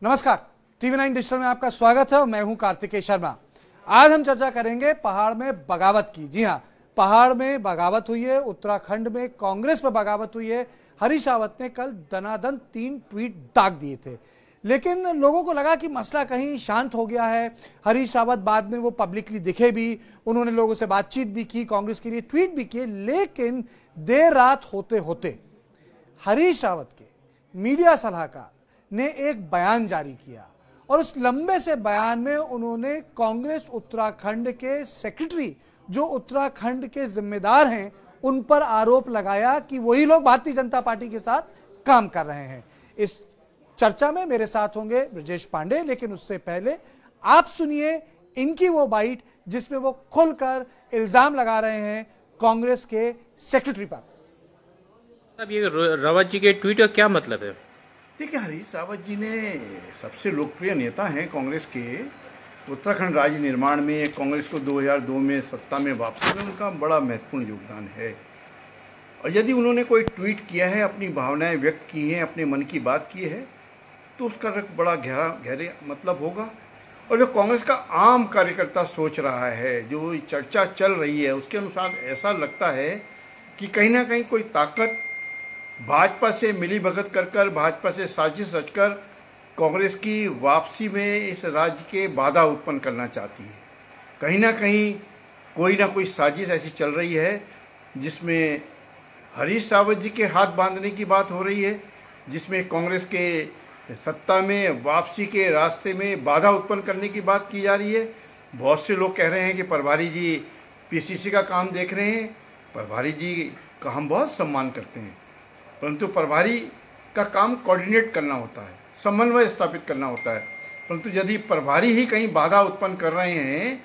नमस्कार, TV9 digital में आपका स्वागत है और मैं हूं कार्तिकेय शर्मा। आज हम चर्चा करेंगे पहाड़ में बगावत की। जी हां, पहाड़ में बगावत हुई है, उत्तराखंड में कांग्रेस पर बगावत हुई है। हरीश रावत ने कल दनादन 3 ट्वीट दाग दिए थे, लेकिन लोगों को लगा कि मसला कहीं शांत हो गया है। हरीश रावत बाद में वो पब्लिकली दिखे भी, उन्होंने लोगों से बातचीत भी की, कांग्रेस के लिए ट्वीट भी किए, लेकिन देर रात होते होते हरीश रावत के मीडिया सलाहकार ने एक बयान जारी किया और उस लंबे से बयान में उन्होंने कांग्रेस उत्तराखंड के सेक्रेटरी, जो उत्तराखंड के जिम्मेदार हैं, उन पर आरोप लगाया कि वही लोग भारतीय जनता पार्टी के साथ काम कर रहे हैं। इस चर्चा में मेरे साथ होंगे ब्रजेश पांडे, लेकिन उससे पहले आप सुनिए इनकी वो बाइट जिसमें वो खुलकर इल्जाम लगा रहे हैं कांग्रेस के सेक्रेटरी पर। अब ये रावत जी के ट्वीट का क्या मतलब है? देखिए, हरीश रावत जी ने सबसे लोकप्रिय नेता हैं कांग्रेस के। उत्तराखंड राज्य निर्माण में कांग्रेस को 2002 में सत्ता में वापसी में उनका बड़ा महत्वपूर्ण योगदान है। और यदि उन्होंने कोई ट्वीट किया है, अपनी भावनाएं व्यक्त की हैं, अपने मन की बात की है, तो उसका बड़ा गहरे मतलब होगा। और जो कांग्रेस का आम कार्यकर्ता सोच रहा है, जो चर्चा चल रही है, उसके अनुसार ऐसा लगता है कि कहीं ना कहीं कोई ताकत भाजपा से मिली भगत कर भाजपा से साजिश रचकर कांग्रेस की वापसी में इस राज्य के बाधा उत्पन्न करना चाहती है। कहीं ना कोई साजिश ऐसी चल रही है जिसमें हरीश रावत जी के हाथ बांधने की बात हो रही है, जिसमें कांग्रेस के सत्ता में वापसी के रास्ते में बाधा उत्पन्न करने की बात की जा रही है। बहुत से लोग कह रहे हैं कि प्रभारी जी पीसीसी का काम देख रहे हैं। प्रभारी जी का हम बहुत सम्मान करते हैं, परंतु प्रभारी का काम कोऑर्डिनेट करना होता है, समन्वय स्थापित करना होता है। परंतु यदि प्रभारी ही कहीं बाधा उत्पन्न कर रहे हैं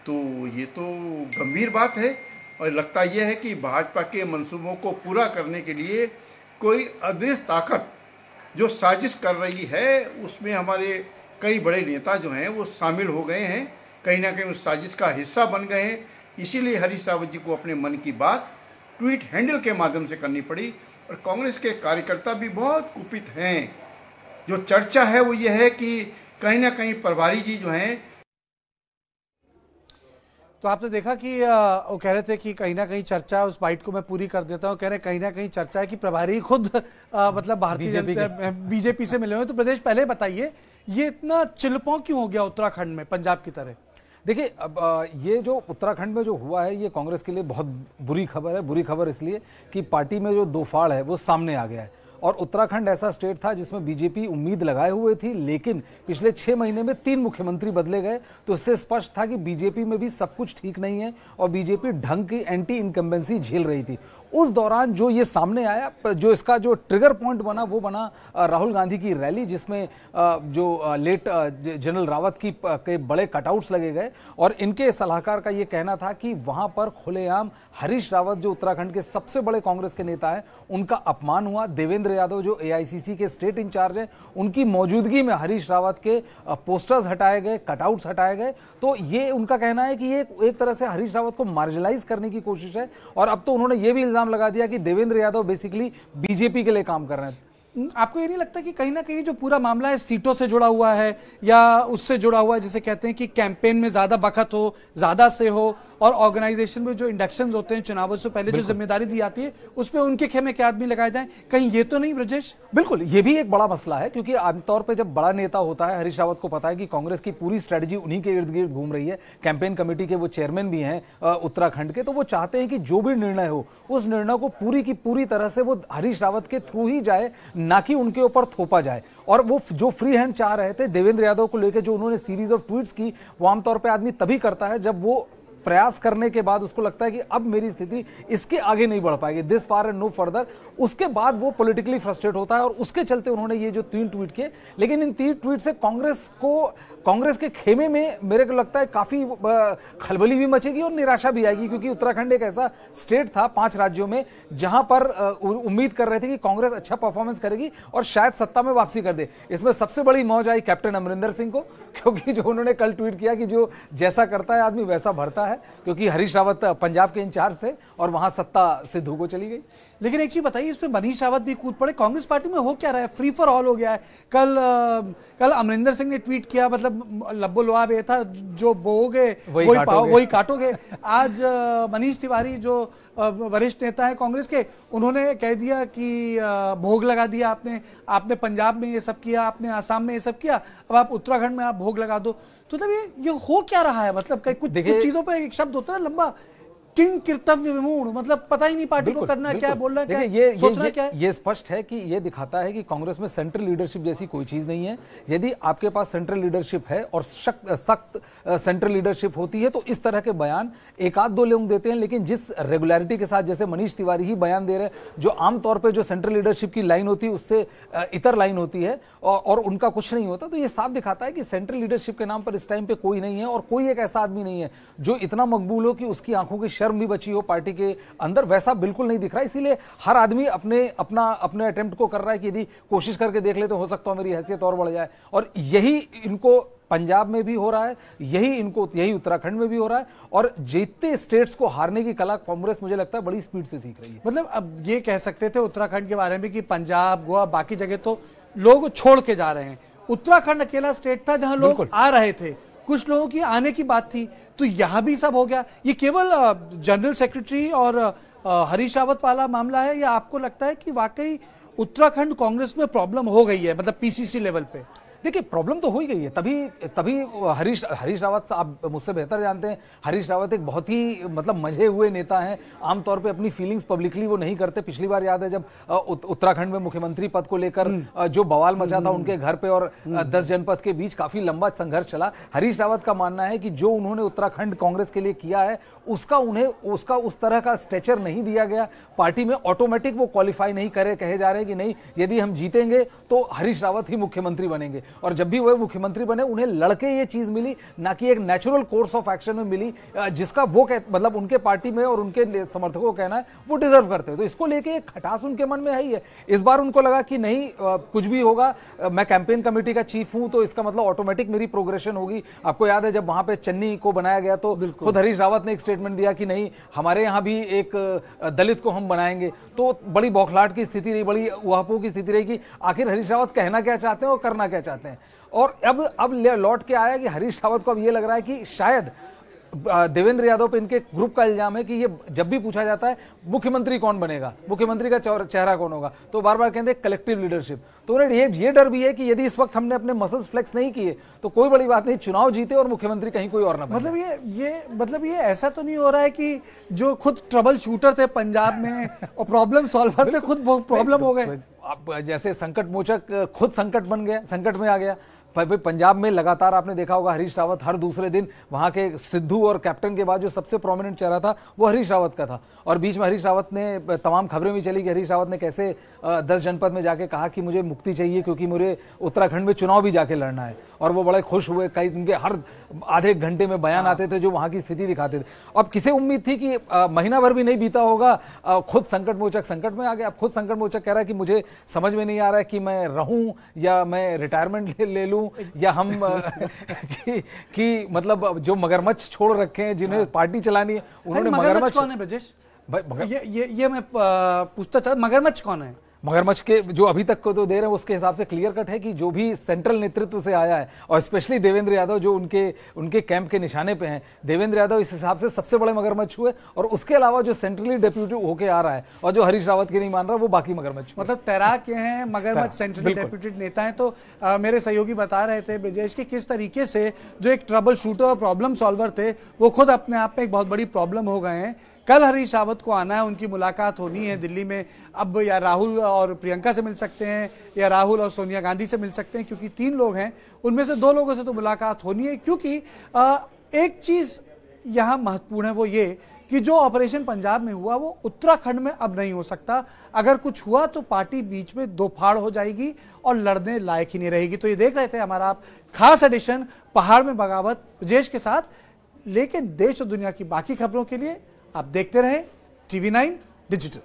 तो ये तो गंभीर बात है। और लगता यह है कि भाजपा के मंसूबों को पूरा करने के लिए कोई अदृश्य ताकत जो साजिश कर रही है, उसमें हमारे कई बड़े नेता जो हैं वो शामिल हो गए हैं, कहीं ना कहीं उस साजिश का हिस्सा बन गए हैं। इसीलिए हरीश रावत जी को अपने मन की बात ट्वीट हैंडल के माध्यम से करनी पड़ी। और कांग्रेस के कार्यकर्ता भी बहुत कुपित हैं। जो चर्चा है वो ये है कि कहीं ना कहीं प्रभारी जी जो हैं, तो आपने देखा कि वो कह रहे थे कि कहीं ना कहीं चर्चा, उस बाइट को मैं पूरी कर देता हूं, कह रहे कहीं ना कहीं चर्चा है कि प्रभारी खुद मतलब भारतीय जनता बीजेपी से मिले हुए। तो प्रदेश, पहले बताइए ये इतना चिलपौं क्यों हो गया उत्तराखंड में, पंजाब की तरह? देखिए, अब ये जो उत्तराखंड में जो हुआ है, ये कांग्रेस के लिए बहुत बुरी खबर है। बुरी खबर इसलिए कि पार्टी में जो दो फाड़ है वो सामने आ गया है। और उत्तराखंड ऐसा स्टेट था जिसमें बीजेपी उम्मीद लगाए हुए थी, लेकिन पिछले 6 महीने में 3 मुख्यमंत्री बदले गए, तो इससे स्पष्ट था कि बीजेपी में भी सब कुछ ठीक नहीं है और बीजेपी ढंग की एंटी इनकम्बेंसी झेल रही थी। उस दौरान जो ये सामने आया, जो इसका जो ट्रिगर पॉइंट बना वो बना राहुल गांधी की रैली, जिसमें जो लेट जनरल रावत की के बड़े कटआउट्स लगे गए। और इनके सलाहकार का ये कहना था कि वहां पर खुलेआम हरीश रावत, जो उत्तराखंड के सबसे बड़े कांग्रेस के नेता हैं, उनका अपमान हुआ। देवेंद्र यादव, जो एआईसीसी के स्टेट इंचार्ज हैं, उनकी मौजूदगी में हरीश रावत के पोस्टर्स हटाए गए, कटआउट्स हटाए गए। तो ये उनका कहना है कि ये एक तरह से हरीश रावत को मार्जिनलाइज करने की कोशिश है। और अब तो उन्होंने ये भी इल्जाम लगा दिया कि देवेंद्र यादव बेसिकली बीजेपी के लिए काम कर रहे हैं। आपको ये नहीं लगता कि कहीं ना कहीं जो पूरा मामला है सीटों से जुड़ा हुआ है या उससे जुड़ा हुआ है, जिसे कहते हैं कि कैंपेन में ज्यादा बखत हो, ज्यादा से हो, और ऑर्गेनाइजेशन में जो इंडक्शंस होते हैं चुनावों से पहले जो जिम्मेदारी दी जाती है उसमें उनके खेमे के आदमी लगाए जाएं, कहीं ये तो नहीं ब्रजेश? बिल्कुल, ये भी एक बड़ा मसला है, क्योंकि आमतौर पे जब बड़ा नेता होता है, हरीश रावत को पता है कि कांग्रेस की पूरी स्ट्रेटजी उन्हीं के इर्द गिर्द घूम रही है। कैंपेन कमेटी के वो चेयरमैन भी हैं उत्तराखंड के, तो वो चाहते हैं कि जो भी निर्णय हो, उस निर्णय को पूरी की पूरी तरह से वो हरीश रावत के थ्रू ही जाए, ना कि उनके ऊपर थोपा जाए। और वो जो फ्री हैंड चाह रहे थे देवेंद्र यादव को लेकर, जो उन्होंने सीरीज ऑफ ट्वीट्स की, वो आमतौर पर आदमी तभी करता है जब वो प्रयास करने के बाद उसको लगता है कि अब मेरी स्थिति इसके आगे नहीं बढ़ पाएगी, this far and no further. उसके बाद वो पॉलिटिकली फ्रस्ट्रेट होता है और उसके चलते उन्होंने ये जो 3 ट्वीट किए। लेकिन इन 3 ट्वीट से कांग्रेस के खेमे में मेरे को लगता है काफी खलबली भी मचेगी और निराशा भी आएगी, क्योंकि उत्तराखंड एक ऐसा स्टेट था 5 राज्यों में जहां पर उम्मीद कर रहे थे कि कांग्रेस अच्छा परफॉर्मेंस करेगी और शायद सत्ता में वापसी कर दे। इसमें सबसे बड़ी मौज आई कैप्टन अमरिंदर सिंह को, क्योंकि जो उन्होंने कल ट्वीट किया कि जो जैसा करता है आदमी वैसा भरता है। है, क्योंकि हरीश रावत पंजाब के इंचार्ज थे और वहां सत्ता सिद्धू को चली गई। लेकिन एक चीज बताइए, इसमें मनीष रावत भी कूद पड़े। कांग्रेस पार्टी में हो क्या रहा है? फ्री फॉर ऑल हो गया है। कल अमरिंदर सिंह ने ट्वीट किया, मतलब लब्बो लुआब ये था, जो बोओगे वही काटोगे। आज मनीष तिवारी जो वरिष्ठ नेता है कांग्रेस के, उन्होंने कह दिया कि भोग लगा दिया आपने पंजाब में ये सब किया, आपने आसाम में ये सब किया, अब आप उत्तराखंड में आप भोग लगा दो। तो मतलब ये हो क्या रहा है? मतलब कुछ चीजों पे एक शब्द होता है लंबा, किंग कर्तव्य विमूढ़, मतलब पता ही नहीं पार्टी को करना क्या है, बोलना क्या है, सोचना क्या है। ये स्पष्ट है कि ये दिखाता है कि कांग्रेस में सेंट्रल लीडरशिप जैसी कोई चीज नहीं है। यदि आपके पास सेंट्रल लीडरशिप है और सख्त सेंट्रल लीडरशिप होती है तो इस तरह के बयान एक आध दो लोग देते हैं, लेकिन जिस रेगुलरिटी के साथ जैसे मनीष तिवारी ही बयान दे रहे हैं, जो आमतौर पर जो सेंट्रल लीडरशिप की लाइन होती है उससे इतर लाइन होती है और उनका कुछ नहीं होता, तो ये साफ दिखाता है कि सेंट्रल लीडरशिप के नाम पर इस टाइम पे कोई नहीं है और कोई एक ऐसा आदमी नहीं है जो इतना मकबूल हो कि उसकी आंखों की शर्म भी बची हो पार्टी के अंदर। वैसा बिल्कुल नहीं दिख रहा है। इसीलिए हर आदमी अपने अटेम्प्ट को कर रहा है कि यदि कोशिश करके देख ले तो हो सकता है मेरी हैसियत और बढ़ जाए। और यही इनको पंजाब में भी हो रहा है, यही उत्तराखंड में भी हो रहा है, और जितने स्टेट्स को हारने की कला कांग्रेस मुझे लगता है बड़ी स्पीड से सीख रही है। मतलब अब ये कह सकते थे उत्तराखंड के बारे में कि पंजाब, गोवा, बाकी जगह तो लोग छोड़ के जा रहे हैं, उत्तराखंड अकेला स्टेट था जहां लोग आ रहे थे, कुछ लोगों की आने की बात थी, तो यहां भी सब हो गया। ये केवल जनरल सेक्रेटरी और हरीश रावत वाला मामला है, या आपको लगता है कि वाकई उत्तराखंड कांग्रेस में प्रॉब्लम हो गई है, मतलब पीसीसी लेवल पे? देखिए, प्रॉब्लम तो हो ही गई है, तभी हरीश रावत, आप मुझसे बेहतर जानते हैं, हरीश रावत एक बहुत ही मतलब मजे हुए नेता हैं। आमतौर पे अपनी फीलिंग्स पब्लिकली वो नहीं करते। पिछली बार याद है जब उत्तराखंड में मुख्यमंत्री पद को लेकर जो बवाल मचा था उनके घर पे और 10 जनपद के बीच काफी लंबा संघर्ष चला। हरीश रावत का मानना है कि जो उन्होंने उत्तराखंड कांग्रेस के लिए किया है उसका उस तरह का स्ट्रेचर नहीं दिया गया। पार्टी में ऑटोमेटिक वो क्वालिफाई नहीं कहे जा रहे कि नहीं, यदि हम जीतेंगे तो हरीश रावत ही मुख्यमंत्री बनेंगे, और जब भी वो मुख्यमंत्री बने उन्हें लड़के ये चीज मिली, ना कि एक नेचुरल कोर्स ऑफ एक्शन में मिली, जिसका वो मतलब उनके पार्टी में और उनके समर्थकों को कहना है वो डिजर्व करते हैं। तो इसको लेके एक खटास उनके मन में है ही है। इस बार उनको लगा कि नहीं, कुछ भी होगा, मैं कैंपेन कमेटी का चीफ हूं तो इसका मतलब ऑटोमेटिक मेरी प्रोग्रेशन होगी। आपको याद है जब वहां पे चन्नी को बनाया गया तो खुद हरीश रावत ने एक स्टेटमेंट दिया कि नहीं, हमारे यहां भी एक दलित को हम बनाएंगे। तो बड़ी बौखलाहट की स्थिति रही, बड़ी उहापोह की स्थिति रही कि आखिर हरीश रावत कहना क्या चाहते हैं और करना क्या चाहते हैं। और अब लौट के आया कि हरीश रावत को अब ये लग रहा है कि शायद देवेंद्र यादव पे इनके ग्रुप का इल्जाम है कि ये जब भी पूछा जाता है मुख्यमंत्री कौन बनेगा, मुख्यमंत्री का चेहरा कौन होगा, तो बार बार कहते हैं कलेक्टिव लीडरशिप। तो उन्हें ये डर भी है कि यदि इस वक्त हमने अपने मसल्स फ्लेक्स नहीं किए तो कोई बड़ी बात नहीं, चुनाव जीते और मुख्यमंत्री कहीं कोई और ना बने। मतलब ये ऐसा तो नहीं हो रहा है कि जो खुद ट्रबल शूटर थे पंजाब में और प्रॉब्लम सॉल्वर थे, खुद प्रॉब्लम हो गए? जैसे संकट मोचक खुद संकट बन गया, संकट में आ गया। पंजाब में लगातार आपने देखा होगा हरीश रावत हर दूसरे दिन वहां के सिद्धू और कैप्टन के बाद जो सबसे प्रोमिनेंट चेहरा था वो हरीश रावत का था। और बीच में हरीश रावत ने तमाम खबरें भी चली कि हरीश रावत ने कैसे 10 जनपद में जाके कहा कि मुझे मुक्ति चाहिए क्योंकि मुझे उत्तराखंड में चुनाव भी जाके लड़ना है। और वो बड़े खुश हुए, कई उनके हर आधे घंटे में बयान आते थे जो वहां की स्थिति दिखाते थे। अब किसे उम्मीद थी कि महीना भर भी नहीं बीता होगा, खुद संकट मोचक संकट में आ गया। अब खुद संकट मोचक कह रहा है कि मुझे समझ में नहीं आ रहा है कि मैं रहूं या मैं रिटायरमेंट ले लूं, या हम कि मतलब जो मगरमच्छ छोड़ रखे हैं जिन्हें पार्टी चलानी है उन्होंने मगरमच्छ कौन है ब्रजेश? ये मैं पूछता था, मगरमच्छ कौन है? मगरमच्छ के जो अभी तक को तो दे रहे हैं उसके हिसाब से क्लियर कट है कि जो भी सेंट्रल नेतृत्व से आया है और स्पेशली देवेंद्र यादव जो उनके कैंप के निशाने पे हैं, देवेंद्र यादव इस हिसाब से सबसे बड़े मगरमच्छ हुए। और उसके अलावा जो सेंट्रली डेप्यूटी होके आ रहा है और जो हरीश रावत के नहीं मान रहा वो बाकी मगरमच्छ, मतलब तैराक हैं मगरमच्छ, सेंट्रली डेप्यूटी नेता है। तो मेरे सहयोगी बता रहे थे ब्रजेश की किस तरीके से जो एक ट्रबल शूटर और प्रॉब्लम सॉल्वर थे वो खुद अपने आप में एक बहुत बड़ी प्रॉब्लम हो गए हैं। कल हरीश रावत को आना है, उनकी मुलाकात होनी है दिल्ली में। अब या राहुल और प्रियंका से मिल सकते हैं या राहुल और सोनिया गांधी से मिल सकते हैं, क्योंकि 3 लोग हैं, उनमें से 2 लोगों से तो मुलाकात होनी है। क्योंकि एक चीज यहाँ महत्वपूर्ण है, वो ये कि जो ऑपरेशन पंजाब में हुआ वो उत्तराखंड में अब नहीं हो सकता। अगर कुछ हुआ तो पार्टी बीच में दो फाड़ हो जाएगी और लड़ने लायक ही नहीं रहेगी। तो ये देख रहे थे हमारा आप खास एडिशन पहाड़ में बगावत ब्रजेश के साथ। लेकिन देश और दुनिया की बाकी खबरों के लिए आप देखते रहें TV9 डिजिटल।